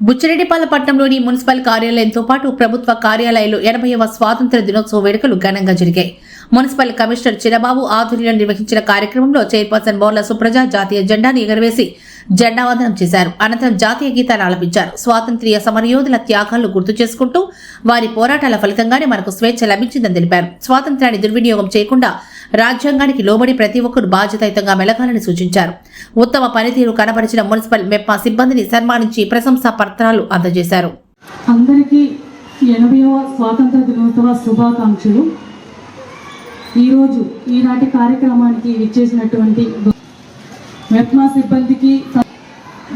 బుచ్చిరెడ్డిపాలెంపట్నంలోని municipal కార్యాలయంతో పాటు ప్రభుత్వ కార్యాలయాలు 80వ స్వాతంత్ర దినోత్సవ వేడుకలు ఘనంగా జరిగాయి. మున్సిపల్ కమిషనర్ చిరబాబు ఆధ్వర్యంలో నిర్వహించిన కార్యక్రమంలో చైర్పర్సన్ బోర్ల సుప్రజ జాతీయ జెండాను ఎగురవేసి జెండావందనం చేశారు. అనంతరం జాతీయ గీతాలు ఆలపించారు. స్వాతంత్ర్య సమరయోధుల త్యాగాలను గుర్తు చేసుకుంటూ వారి పోరాటాల ఫలితంగానే మనకు స్వేచ్ఛ లభించిందని తెలిపారు. స్వాతంత్ర్యాన్ని దుర్వినియోగం చేయకుండా రాజ్యాంగానికి లోబడి ప్రతి ఒక్కరూ బాధ్యతాయుతంగా మెలగాలని సూచించారు. ఉత్తమ పనితీరు కనబరిచిన మున్సిపల్ మెప్పా సిబ్బందిని సన్మానించి ప్రశంసా పత్రాలు అందజేశారు. అందరికీ 80వ స్వాతంత్ర దినోత్సవ శుభాకాంక్షలు. ఈరోజు ఈనాటి కార్యక్రమానికి విచ్చేసినటువంటి మెప్మా సిబ్బందికి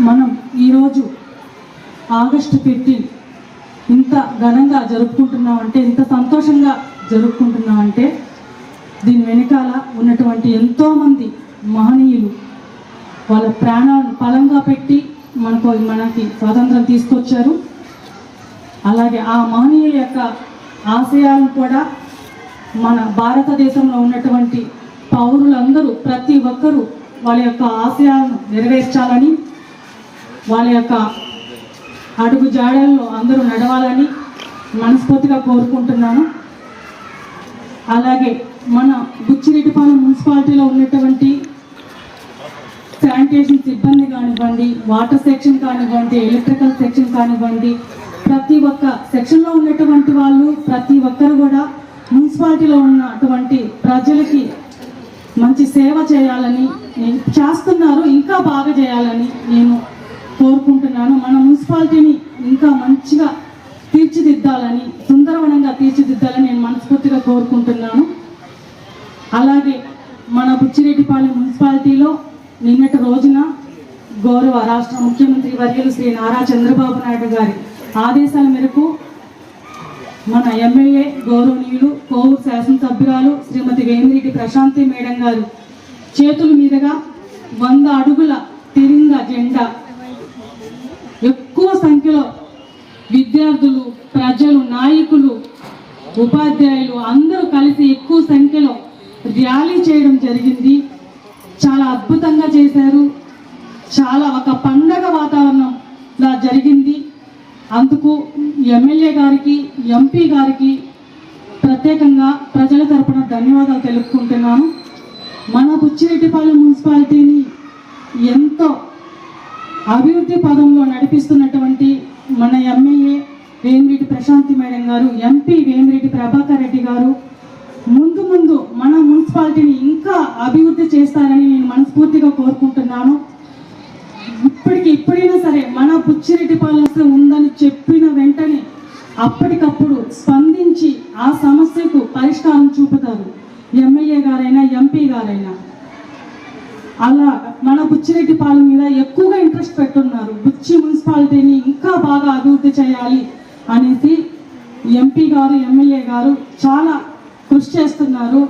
మనం ఈరోజు ఆగస్టు 15 ఇంత ఘనంగా జరుపుకుంటున్నామంటే, ఇంత సంతోషంగా జరుపుకుంటున్నామంటే దీని వెనకాల ఉన్నటువంటి ఎంతోమంది మహనీయులు వాళ్ళ ప్రాణాలను పలంగా పెట్టి మనకి స్వాతంత్రం తీసుకొచ్చారు. అలాగే ఆ మహనీయుల యొక్క ఆశయాలను కూడా మన భారతదేశంలో ఉన్నటువంటి పౌరులందరూ ప్రతి ఒక్కరూ వాళ్ళ యొక్క ఆశయాలను నెరవేర్చాలని, వాళ్ళ యొక్క అడుగు జాడల్లో అందరూ నడవాలని మనస్ఫూర్తిగా కోరుకుంటున్నాను. అలాగే మన బుచ్చిరెడ్డిపాలెం మున్సిపాలిటీలో ఉన్నటువంటి శానిటేషన్ సిబ్బంది కానివ్వండి, వాటర్ సెక్షన్ కానివ్వండి, ఎలక్ట్రికల్ సెక్షన్ కానివ్వండి, ప్రతి ఒక్క సెక్షన్లో ఉన్నటువంటి వాళ్ళు ప్రతి ఒక్కరు కూడా మున్సిపాలిటీలో ఉన్నటువంటి ప్రజలకి మంచి సేవ చేయాలని చేస్తున్నారు. ఇంకా బాగా చేయాలని నేను కోరుకుంటున్నాను. మన మున్సిపాలిటీని ఇంకా మంచిగా తీర్చిదిద్దాలని, సుందరవనంగా తీర్చిదిద్దాలని నేను మనస్ఫూర్తిగా కోరుకుంటున్నాను. అలాగే మన బుచ్చిరెడ్డిపాలెం మున్సిపాలిటీలో నిన్నటి రోజున గౌరవ రాష్ట్ర ముఖ్యమంత్రి వర్యులు శ్రీ నారా చంద్రబాబు నాయుడు గారి ఆదేశాల మేరకు మన ఎమ్మెల్యే గౌరవనీయులు కోవూరు శాసనసభ్యురాలు శ్రీమతి వేమిరెడ్డి ప్రశాంతి మేడం గారు చేతుల మీదుగా 100 అడుగుల తిరంగా జెండా ఎక్కువ సంఖ్యలో విద్యార్థులు, ప్రజలు, నాయకులు, ఉపాధ్యాయులు అందరూ కలిసి ఎక్కువ సంఖ్యలో ర్యాలీ చేయడం జరిగింది. చాలా అద్భుతంగా చేశారు. చాలా ఒక పండగ వాతావరణంలా జరిగింది. అందుకు ఎమ్మెల్యే గారికి, ఎంపీ గారికి ప్రత్యేకంగా ప్రజల తరపున ధన్యవాదాలు తెలుపుకుంటున్నాను. మన బుచ్చిరెడ్డిపాలెం మున్సిపాలిటీని ఎంతో అభివృద్ధి పదంలో నడిపిస్తున్నటువంటి మన ఎమ్మెల్యే వేమిరెడ్డి ప్రశాంతి మేడం గారు, ఎంపీ వేమిరెడ్డి ప్రభాకర్ రెడ్డి గారు ముందు మన మున్సిపాలిటీని ఇంకా అభివృద్ధి చేస్తారని నేను మనస్ఫూర్తిగా కోరుకుంటున్నాను. ఇప్పుడైనా సరే మన బుచ్చిరెడ్డిపాలెం ఉందని చెప్పిన వెంటనే అప్పటికప్పుడు స్పందించి ఆ సమస్యకు పరిష్కారం చూపుతారు ఎమ్మెల్యే గారైనా, ఎంపీ గారైనా. అలా మన బుచ్చిరెడ్డిపాలెం మీద ఎక్కువగా ఇంట్రెస్ట్ పెట్టున్నారు. బుచ్చి మున్సిపాలిటీని ఇంకా బాగా అభివృద్ధి చేయాలి అనేసి ఎంపీ గారు, ఎమ్మెల్యే గారు చాలా కృషి చేస్తున్నారు.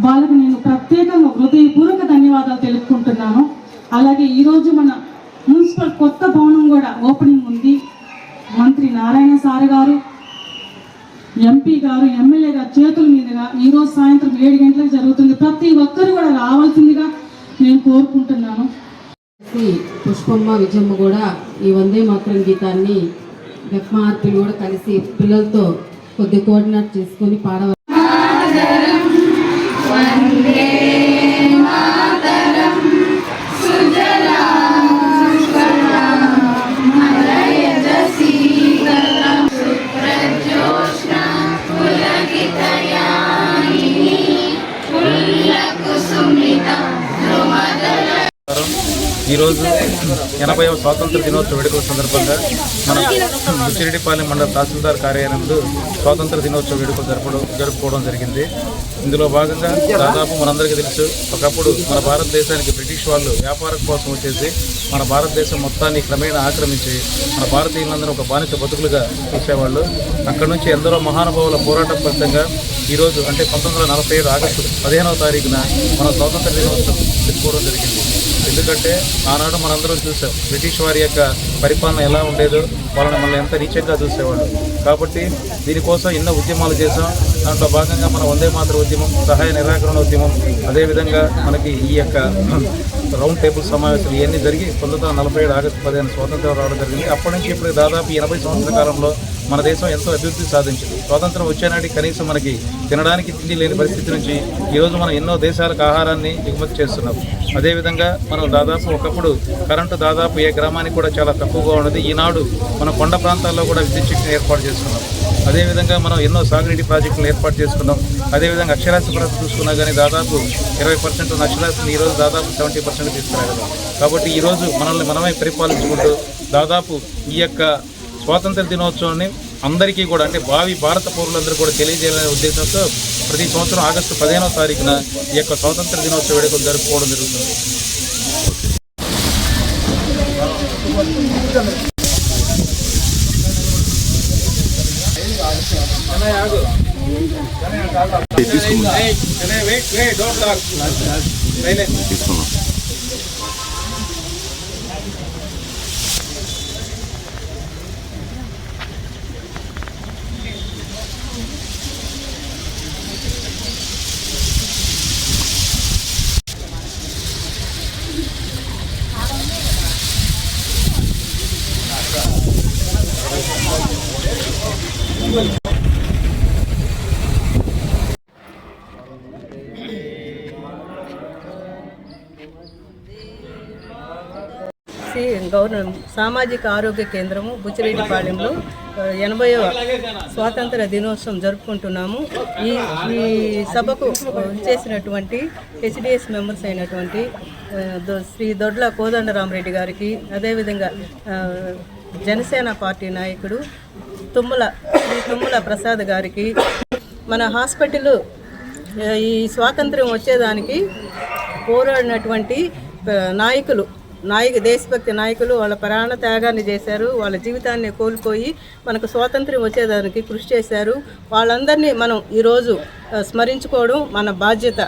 వాళ్ళకి నేను ప్రత్యేకంగా హృదయపూర్వక ధన్యవాదాలు తెలుపుకుంటున్నాను. అలాగే ఈరోజు మన మున్సిపల్ కొత్త భవనం కూడా ఓపెనింగ్ ఉంది. మంత్రి నారాయణ సార్ గారు, ఎంపీ గారు, ఎమ్మెల్యే గారు చేతుల మీదుగా ఈరోజు సాయంత్రం 7 గంటలకు జరుగుతుంది. ప్రతి ఒక్కరు కూడా రావాల్సిందిగా నేను కోరుకుంటున్నాను. పుష్పమ్మ, విజయమ్మ కూడా ఈ వందే మాత్రం గీతాన్ని మెప్మా ఆర్పీలు కూడా కలిసి పిల్లలతో కొద్ది కోఆర్డినేట్ చేసుకొని పాడవాలి. ఈరోజు 80వ స్వాతంత్ర దినోత్సవ వేడుకల సందర్భంగా మన బుచ్చిరెడ్డిపాలెం మండల తహసీల్దార్ కార్యాలయంలో స్వాతంత్ర దినోత్సవ వేడుకలు జరుపుకోవడం జరిగింది. ఇందులో భాగంగా దాదాపు మనందరికీ తెలుసు, ఒకప్పుడు మన భారతదేశానికి బ్రిటిష్ వాళ్ళు వ్యాపారం కోసం వచ్చేసి మన భారతదేశం మొత్తాన్ని క్రమేణా ఆక్రమించి మన భారతీయులందరూ ఒక బానిస బతుకులుగా చూసేవాళ్ళు. అక్కడ నుంచి ఎందరో మహానుభావుల పోరాటం ఫలితంగా ఈరోజు అంటే 1947 ఆగస్టు 15వ తారీఖున మన స్వాతంత్ర దినోత్సవం జరుపుకోవడం జరిగింది. ఎందుకంటే ఆనాడు మనందరం చూసాం బ్రిటిష్ వారి యొక్క పరిపాలన ఎలా ఉండేదో, వాళ్ళని మనల్ని ఎంత నీచంగా చూసేవాళ్ళు. కాబట్టి దీనికోసం ఎన్నో ఉద్యమాలు చేసాం. దాంట్లో భాగంగా మన వందే మాతర ఉద్యమం, సహాయ నిరాకరణ ఉద్యమం, అదేవిధంగా మనకి ఈ యొక్క రౌండ్ టేబుల్ సమావేశాలు ఇవన్నీ జరిగి 1947 ఆగస్టు 15 స్వాతంత్రం రావడం జరిగింది. అప్పటి నుంచి ఇప్పుడు దాదాపు 80 సంవత్సరాల కాలంలో మన దేశం ఎంతో అభివృద్ధి సాధించింది. స్వాతంత్రం వచ్చేనాటి కనీసం మనకి తినడానికి తిండి లేని పరిస్థితి నుంచి ఈరోజు మనం ఎన్నో దేశాలకు ఆహారాన్ని ఎగుమతి చేస్తున్నాం. అదేవిధంగా మనం దాదాపు ఒకప్పుడు కరెంటు దాదాపు ఏ గ్రామానికి కూడా చాలా తక్కువగా ఉన్నది. ఈనాడు మనం కొండ ప్రాంతాల్లో కూడా విద్యుత్ శక్తిని ఏర్పాటు చేసుకున్నాం. అదేవిధంగా మనం ఎన్నో సాగునీటి ప్రాజెక్టులు ఏర్పాటు చేసుకున్నాం. అదేవిధంగా అక్షరాస్యత చూసుకున్నా కానీ దాదాపు 20% ఉన్న అక్షరాస్యతని ఈరోజు దాదాపు 70% తీసుకురాగలం. కాబట్టి ఈరోజు మనల్ని మనమే పరిపాలించుకుంటూ దాదాపు ఈ యొక్క స్వాతంత్ర దినోత్సవాన్ని అందరికీ కూడా అంటే భావి భారత పౌరులందరూ కూడా తెలియజేయాలనే ఉద్దేశంతో ప్రతి సంవత్సరం ఆగస్టు 15వ తారీఖున ఈ యొక్క స్వాతంత్ర దినోత్సవ వేడుకలు జరుపుకోవడం జరుగుతుంది. సామాజిక ఆరోగ్య కేంద్రము బుచ్చిరెడ్డిపాళెంలో 80వ స్వాతంత్ర దినోత్సవం జరుపుకుంటున్నాము. ఈ సభకు చేసినటువంటి హెచ్డిఎస్ మెంబర్స్ అయినటువంటి శ్రీ దొడ్ల కోదండరామరెడ్డి గారికి, అదేవిధంగా జనసేన పార్టీ నాయకుడు తుమ్మల ప్రసాద్ గారికి, మన హాస్పిటల్ ఈ స్వాతంత్రం వచ్చేదానికి పోరాడినటువంటి దేశభక్తి నాయకులు వాళ్ళ ప్రాణ త్యాగాన్ని చేశారు. వాళ్ళ జీవితాన్ని కోల్పోయి మనకు స్వాతంత్ర్యం వచ్చేదానికి కృషి చేశారు. వాళ్ళందరినీ మనం ఈరోజు స్మరించుకోవడం మన బాధ్యత.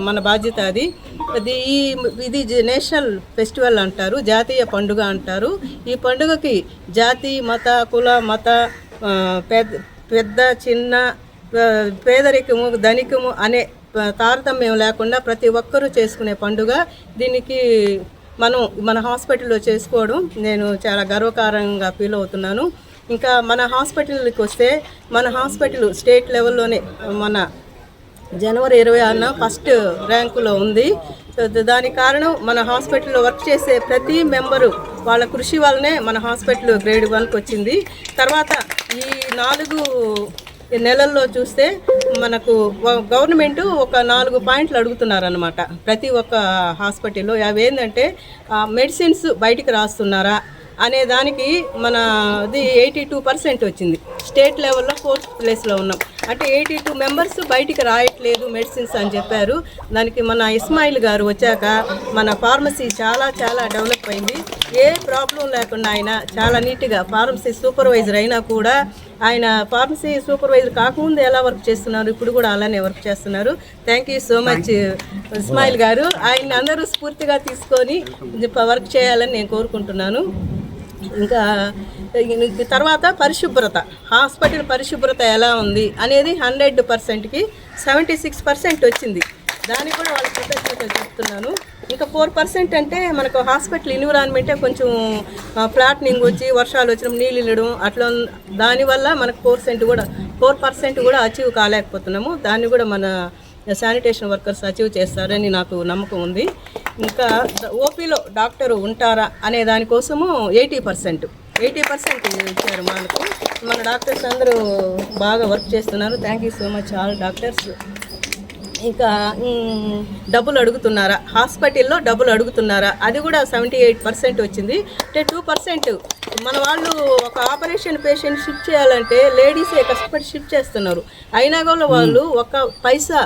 మన బాధ్యత ఇది నేషనల్ ఫెస్టివల్ అంటారు, జాతీయ పండుగ అంటారు. ఈ పండుగకి జాతి, మత, కుల, మత, పెద్ద చిన్న, పేదరికము ధనికము అనే తారతమ్యం లేకుండా ప్రతి ఒక్కరూ చేసుకునే పండుగ. దీనికి మన హాస్పిటల్లో చేసుకోవడం నేను చాలా గర్వకారంగా ఫీల్ అవుతున్నాను. ఇంకా మన హాస్పిటల్కి వస్తే మన హాస్పిటల్ స్టేట్ లెవెల్లోనే మన జనవరి 26న ఫస్ట్ ర్యాంకులో ఉంది. దానికి కారణం మన హాస్పిటల్లో వర్క్ చేసే ప్రతి మెంబరు వాళ్ళ కృషి వల్లనే మన హాస్పిటల్ గ్రేడ్ 1కి వచ్చింది. తర్వాత ఈ 4 నెలల్లో చూస్తే మనకు గవర్నమెంట్ ఒక 4 పాయింట్లు అడుగుతున్నారనమాట ప్రతి ఒక్క హాస్పిటల్లో. అవి ఏంటంటే మెడిసిన్స్ బయటికి రాస్తున్నారా అనే దానికి మనది 82% వచ్చింది. స్టేట్ లెవెల్లో 4th ప్లేస్లో ఉన్నాం. అంటే 82 మెంబర్స్ బయటికి రాయట్లేదు మెడిసిన్స్ అని చెప్పారు. దానికి మన ఇస్మాయిల్ గారు వచ్చాక మన ఫార్మసీ చాలా డెవలప్ అయింది. ఏ ప్రాబ్లం లేకుండా ఆయన చాలా నీట్గా ఫార్మసీ సూపర్వైజర్ అయినా కూడా ఆయన ఫార్మసీ సూపర్వైజర్ కాకముందు ఎలా వర్క్ చేస్తున్నారు, ఇప్పుడు కూడా అలానే వర్క్ చేస్తున్నారు. Thank you so much Ismail గారు. ఆయన అందరూ స్ఫూర్తిగా తీసుకొని వర్క్ చేయాలని నేను కోరుకుంటున్నాను. ఇంకా తర్వాత పరిశుభ్రత, హాస్పిటల్ పరిశుభ్రత ఎలా ఉంది అనేది 100%కి 76% వచ్చింది. దానికి కూడా వాళ్ళ కృతజ్ఞతలు చెప్తున్నాను. ఇంకా 4% అంటే మనకు హాస్పిటల్ ఎన్విరాన్మెంటే కొంచెం ఫ్లాట్నింగ్ వచ్చి వర్షాలు వచ్చినప్పుడు నీళ్ళు ఇల్లడం అట్లా, దానివల్ల మనకు 4% కూడా అచీవ్ కాలేకపోతున్నాము. దాన్ని కూడా మన శానిటేషన్ వర్కర్స్ అచీవ్ చేస్తారని నాకు నమ్మకం ఉంది. ఇంకా ఓపీలో డాక్టర్ ఉంటారా అనే దానికోసము 80% ఇచ్చారు మనకు. మన డాక్టర్స్ అందరూ బాగా వర్క్ చేస్తున్నారు. Thank you so much all doctors. ఇంకా డబ్బులు అడుగుతున్నారా, హాస్పిటల్లో డబ్బులు అడుగుతున్నారా, అది కూడా 78% వచ్చింది. అంటే 2% మన వాళ్ళు ఒక ఆపరేషన్ పేషెంట్ షిఫ్ట్ చేయాలంటే లేడీసే కష్టపడి షిఫ్ట్ చేస్తున్నారు. అయినా కూడా వాళ్ళు ఒక పైసా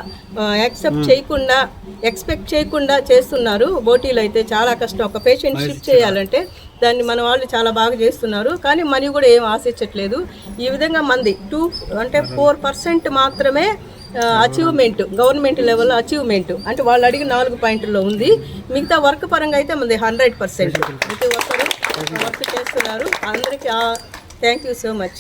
ఎక్స్పెక్ట్ చేయకుండా చేస్తున్నారు. బోటీలు అయితే చాలా కష్టం. ఒక పేషెంట్ షిఫ్ట్ చేయాలంటే దాన్ని మన వాళ్ళు చాలా బాగా చేస్తున్నారు. కానీ మనీ కూడా ఏం ఆశించట్లేదు. ఈ విధంగా మంది 4% మాత్రమే అచీవ్మెంట్, గవర్నమెంట్ లెవెల్లో అచీవ్మెంట్ అంటే వాళ్ళు అడిగిన 4 పాయింట్లలో ఉంది. మిగతా వర్క్ పరంగా అయితే మనది 100%. ప్రతి ఒక్కరు వర్క్ చేస్తున్నారు. అందరికీ థ్యాంక్ యూ సో మచ్.